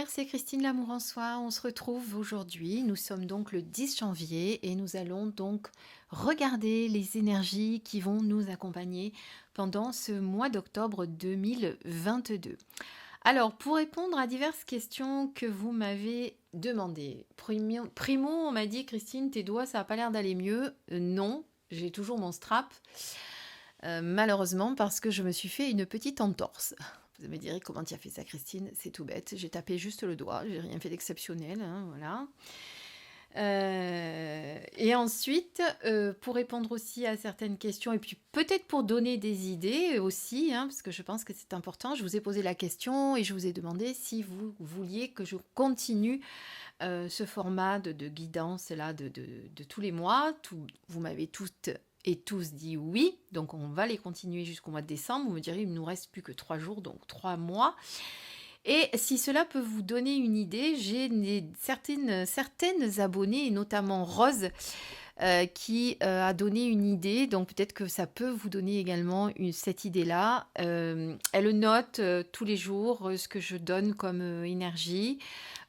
c'est Christine Lamour en soi. On se retrouve aujourd'hui. Nous sommes donc le 10 janvier et nous allons donc regarder les énergies qui vont nous accompagner pendant ce mois d'octobre 2022. Alors, pour répondre à diverses questions que vous m'avez demandées, primo, on m'a dit Christine, tes doigts, ça n'a pas l'air d'aller mieux. Non, j'ai toujours mon strap. Malheureusement, parce que je me suis fait une petite entorse. Vous me direz comment tu as fait ça, Christine? C'est tout bête. J'ai tapé juste le doigt. J'ai rien fait d'exceptionnel. Voilà. Et ensuite, pour répondre aussi à certaines questions, et puis peut-être pour donner des idées aussi, parce que je pense que c'est important, je vous ai posé la question et je vous ai demandé si vous vouliez que je continue ce format de guidance là de tous les mois. Vous m'avez toutes et tous dit oui, donc on va les continuer jusqu'au mois de décembre. Vous me direz, il ne nous reste plus que 3 jours, donc 3 mois. Et si cela peut vous donner une idée, j'ai certaines abonnées, et notamment Rose, qui a donné une idée, donc peut-être que ça peut vous donner également cette idée-là. Elle note tous les jours ce que je donne comme énergie,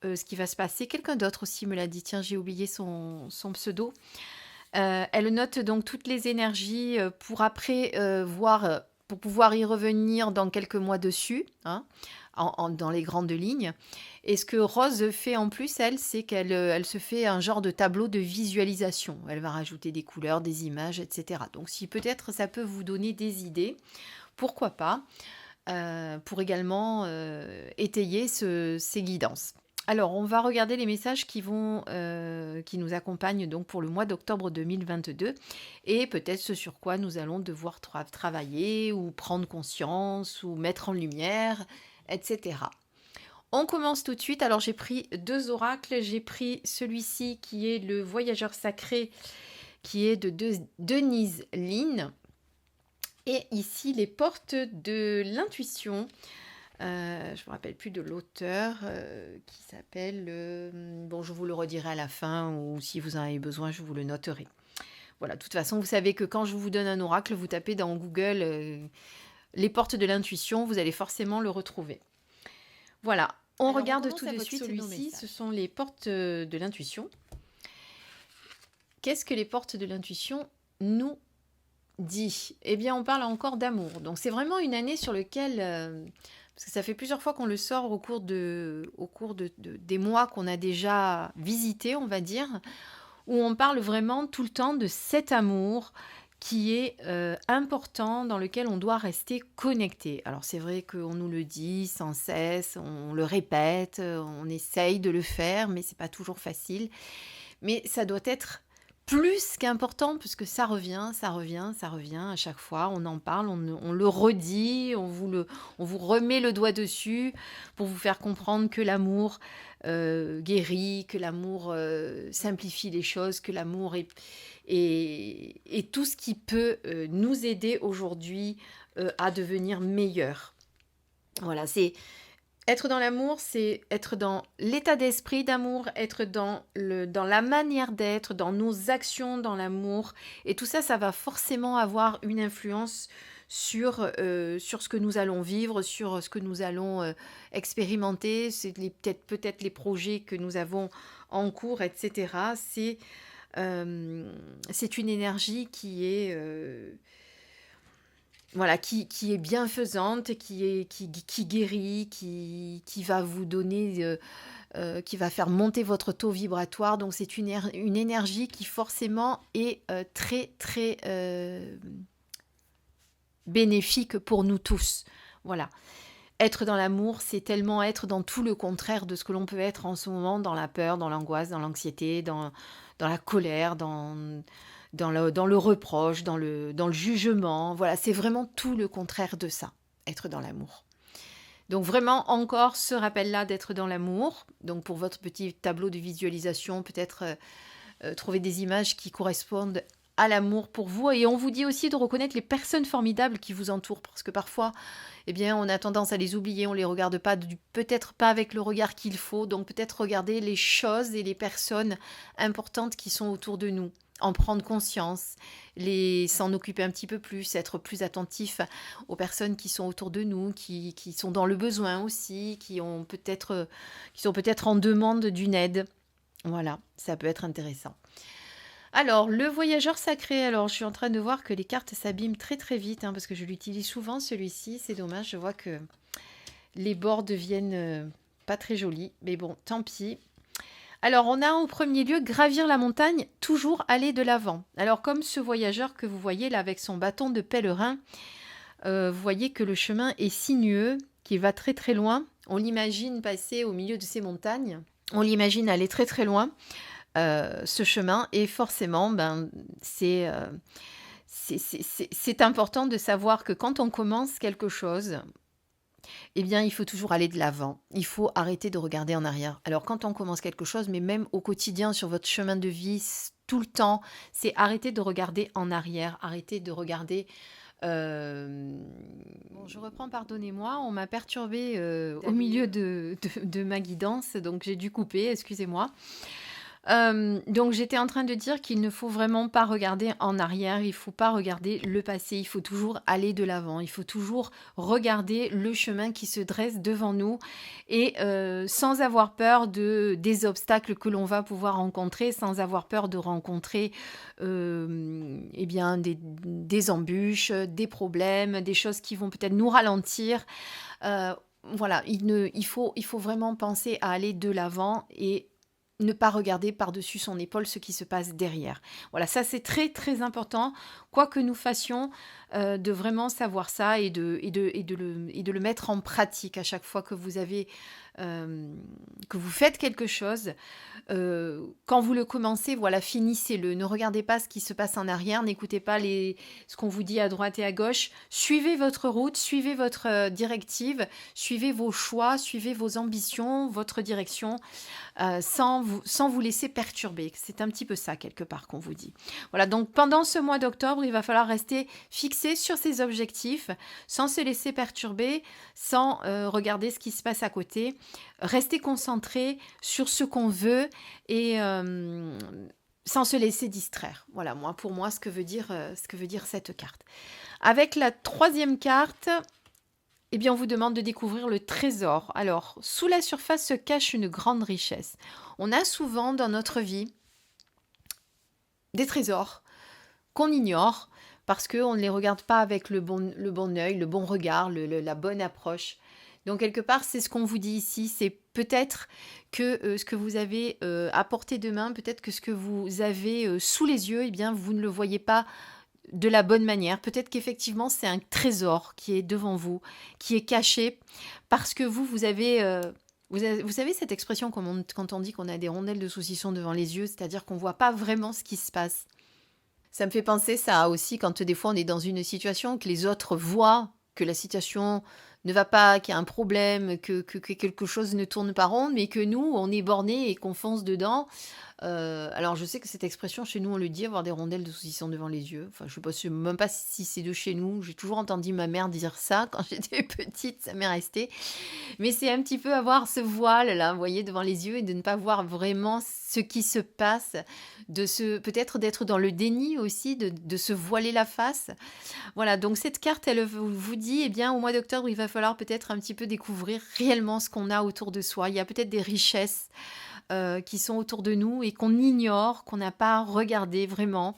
ce qui va se passer. Quelqu'un d'autre aussi me l'a dit, tiens, j'ai oublié son pseudo. Elle note donc toutes les énergies pour après voir, pour pouvoir y revenir dans quelques mois dessus, dans les grandes lignes. Et ce que Rose fait en plus, elle, c'est qu'elle se fait un genre de tableau de visualisation. Elle va rajouter des couleurs, des images, etc. Donc si peut-être ça peut vous donner des idées, pourquoi pas, pour également étayer ces guidances. Alors, on va regarder les messages qui nous accompagnent donc pour le mois d'octobre 2022 et peut-être ce sur quoi nous allons devoir travailler ou prendre conscience ou mettre en lumière, etc. On commence tout de suite. Alors, j'ai pris 2 oracles. J'ai pris celui-ci qui est le voyageur sacré, qui est de Denise Lynn. Et ici, les portes de l'intuition. Je ne me rappelle plus de l'auteur qui s'appelle... bon, je vous le redirai à la fin ou si vous en avez besoin, je vous le noterai. Voilà, de toute façon, vous savez que quand je vous donne un oracle, vous tapez dans Google les portes de l'intuition, vous allez forcément le retrouver. Voilà, on regarde tout de suite celui-ci, ce sont les portes de l'intuition. Qu'est-ce que les portes de l'intuition nous dit? Eh bien, on parle encore d'amour. Donc, c'est vraiment une année sur laquelle... parce que ça fait plusieurs fois qu'on le sort au cours des mois qu'on a déjà visités, on va dire, où on parle vraiment tout le temps de cet amour qui est important, dans lequel on doit rester connecté. Alors c'est vrai qu'on nous le dit sans cesse, on le répète, on essaye de le faire, mais c'est pas toujours facile. Mais ça doit être plus qu'important, puisque ça revient à chaque fois, on en parle, on le redit, on vous remet le doigt dessus pour vous faire comprendre que l'amour guérit, que l'amour simplifie les choses, que l'amour est tout ce qui peut nous aider aujourd'hui à devenir meilleur. Voilà, être dans l'amour, c'est être dans l'état d'esprit d'amour, être dans la manière d'être, dans nos actions dans l'amour. Et tout ça, ça va forcément avoir une influence sur ce que nous allons vivre, sur ce que nous allons expérimenter. C'est peut-être les projets que nous avons en cours, etc. C'est une énergie qui est... voilà, qui est bienfaisante, qui guérit, qui va vous donner, qui va faire monter votre taux vibratoire. Donc c'est une énergie qui forcément est très très bénéfique pour nous tous. Voilà. Être dans l'amour, c'est tellement être dans tout le contraire de ce que l'on peut être en ce moment, dans la peur, dans l'angoisse, dans l'anxiété, dans la colère, dans le reproche, dans le jugement. Voilà, c'est vraiment tout le contraire de ça, être dans l'amour. Donc vraiment, encore ce rappel-là d'être dans l'amour. Donc pour votre petit tableau de visualisation, peut-être trouver des images qui correspondent à l'amour pour vous. Et on vous dit aussi de reconnaître les personnes formidables qui vous entourent, parce que parfois, eh bien, on a tendance à les oublier, on les regarde pas, peut-être pas avec le regard qu'il faut. Donc peut-être regarder les choses et les personnes importantes qui sont autour de nous. en prendre conscience, s'en occuper un petit peu plus, être plus attentif aux personnes qui sont autour de nous, qui sont dans le besoin aussi, qui sont peut-être en demande d'une aide. Voilà, ça peut être intéressant. Alors, le voyageur sacré, alors je suis en train de voir que les cartes s'abîment très très vite, hein, parce que je l'utilise souvent celui-ci, c'est dommage, je vois que les bords deviennent pas très jolis, mais bon, tant pis. Alors, on a en premier lieu gravir la montagne, toujours aller de l'avant. Alors, comme ce voyageur que vous voyez là avec son bâton de pèlerin, vous voyez que le chemin est sinueux, qu'il va très très loin. On l'imagine passer au milieu de ces montagnes. On l'imagine aller très très loin, ce chemin. Et forcément, c'est important de savoir que quand on commence quelque chose, eh bien, il faut toujours aller de l'avant. Il faut arrêter de regarder en arrière. Alors, quand on commence quelque chose, mais même au quotidien, sur votre chemin de vie, tout le temps, c'est arrêter de regarder en arrière, arrêter de regarder. Bon, je reprends, pardonnez-moi, on m'a perturbée au milieu de ma guidance, donc j'ai dû couper, excusez-moi. Donc j'étais en train de dire qu'il ne faut vraiment pas regarder en arrière, il ne faut pas regarder le passé, il faut toujours aller de l'avant, il faut toujours regarder le chemin qui se dresse devant nous et sans avoir peur des obstacles que l'on va pouvoir rencontrer, sans avoir peur de rencontrer eh bien, des embûches, des problèmes, des choses qui vont peut-être nous ralentir. Voilà, il faut vraiment penser à aller de l'avant et ne pas regarder par-dessus son épaule ce qui se passe derrière. Voilà, ça c'est très très important, quoi que nous fassions, de vraiment savoir ça et de le mettre en pratique à chaque fois que vous faites quelque chose. Quand vous le commencez, voilà, finissez-le. Ne regardez pas ce qui se passe en arrière, n'écoutez pas ce qu'on vous dit à droite et à gauche. Suivez votre route, suivez votre directive, suivez vos choix, suivez vos ambitions, votre direction, sans vous laisser perturber. C'est un petit peu ça, quelque part, qu'on vous dit. Voilà, donc pendant ce mois d'octobre, il va falloir rester fixé sur ses objectifs, sans se laisser perturber, sans regarder ce qui se passe à côté. Rester concentré sur ce qu'on veut et sans se laisser distraire. Voilà, pour moi, ce que veut dire cette carte. Avec la troisième carte, eh bien, on vous demande de découvrir le trésor. Alors, sous la surface se cache une grande richesse. On a souvent dans notre vie des trésors qu'on ignore parce qu'on ne les regarde pas avec le bon œil, le bon regard, la bonne approche. Donc, quelque part, c'est ce qu'on vous dit ici, c'est peut-être que ce que vous avez à portée de main, peut-être que ce que vous avez sous les yeux, eh bien, vous ne le voyez pas de la bonne manière. Peut-être qu'effectivement, c'est un trésor qui est devant vous, qui est caché, parce que vous avez... vous savez cette expression quand on dit qu'on a des rondelles de saucisson devant les yeux, c'est-à-dire qu'on ne voit pas vraiment ce qui se passe. Ça me fait penser ça aussi quand des fois on est dans une situation que les autres voient que la situation ne va pas, qu'il y a un problème, que quelque chose ne tourne pas rond, mais que nous, on est borné et qu'on fonce dedans. Alors, je sais que cette expression, chez nous, on le dit, avoir des rondelles de saucisson devant les yeux. Enfin, je ne sais même pas si c'est de chez nous. J'ai toujours entendu ma mère dire ça quand j'étais petite, ça m'est resté. Mais c'est un petit peu avoir ce voile-là, vous voyez, devant les yeux et de ne pas voir vraiment ce qui se passe, peut-être d'être dans le déni aussi, de se voiler la face. Voilà, donc cette carte, elle vous dit, eh bien, au mois d'octobre, il va falloir peut-être un petit peu découvrir réellement ce qu'on a autour de soi. Il y a peut-être des richesses qui sont autour de nous et qu'on ignore, qu'on n'a pas regardé vraiment.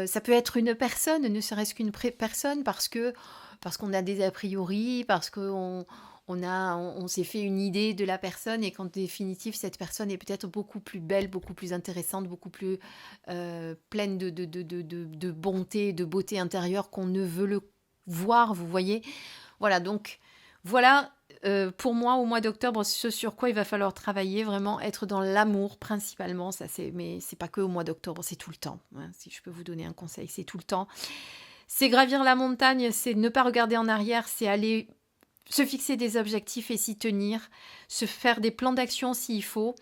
Ça peut être une personne, ne serait-ce qu'une personne, parce qu'on a des a priori, parce qu'on on s'est fait une idée de la personne et qu'en définitive, cette personne est peut-être beaucoup plus belle, beaucoup plus intéressante, beaucoup plus pleine de bonté, de beauté intérieure qu'on ne veut le voir, vous voyez. Voilà, donc voilà pour moi au mois d'octobre, ce sur quoi il va falloir travailler, vraiment être dans l'amour principalement, mais c'est pas que au mois d'octobre, c'est tout le temps, hein, si je peux vous donner un conseil, c'est tout le temps. C'est gravir la montagne, c'est ne pas regarder en arrière, c'est aller se fixer des objectifs et s'y tenir, se faire des plans d'action s'il faut,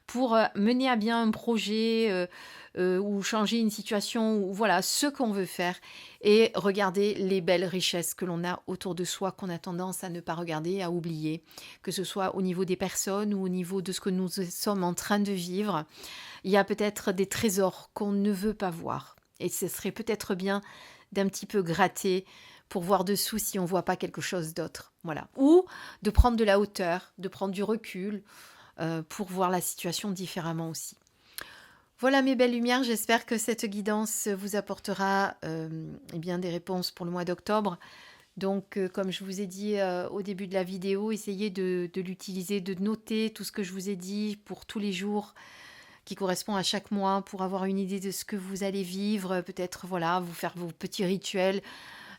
pour mener à bien un projet ou changer une situation, ou voilà, ce qu'on veut faire, et regarder les belles richesses que l'on a autour de soi, qu'on a tendance à ne pas regarder, à oublier, que ce soit au niveau des personnes ou au niveau de ce que nous sommes en train de vivre. Il y a peut-être des trésors qu'on ne veut pas voir. Et ce serait peut-être bien d'un petit peu gratter pour voir dessous si on ne voit pas quelque chose d'autre. Voilà. Ou de prendre de la hauteur, de prendre du recul pour voir la situation différemment aussi. Voilà mes belles lumières, j'espère que cette guidance vous apportera eh bien, des réponses pour le mois d'octobre. Donc, comme je vous ai dit au début de la vidéo, essayez de l'utiliser, de noter tout ce que je vous ai dit pour tous les jours qui correspond à chaque mois, pour avoir une idée de ce que vous allez vivre, peut-être voilà, vous faire vos petits rituels,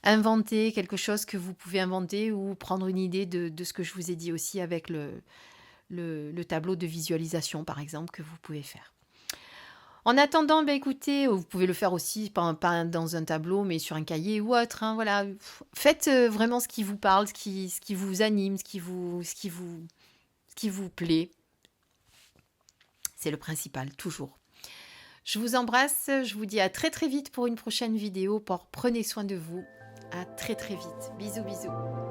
inventer quelque chose que vous pouvez inventer, ou prendre une idée de ce que je vous ai dit aussi avec le tableau de visualisation par exemple que vous pouvez faire. En attendant, écoutez, vous pouvez le faire aussi, pas dans un tableau, mais sur un cahier ou autre. Hein, voilà. Faites vraiment ce qui vous parle, ce qui vous anime, ce qui vous plaît. C'est le principal, toujours. Je vous embrasse, je vous dis à très très vite pour une prochaine vidéo. Prenez soin de vous. À très très vite. Bisous bisous.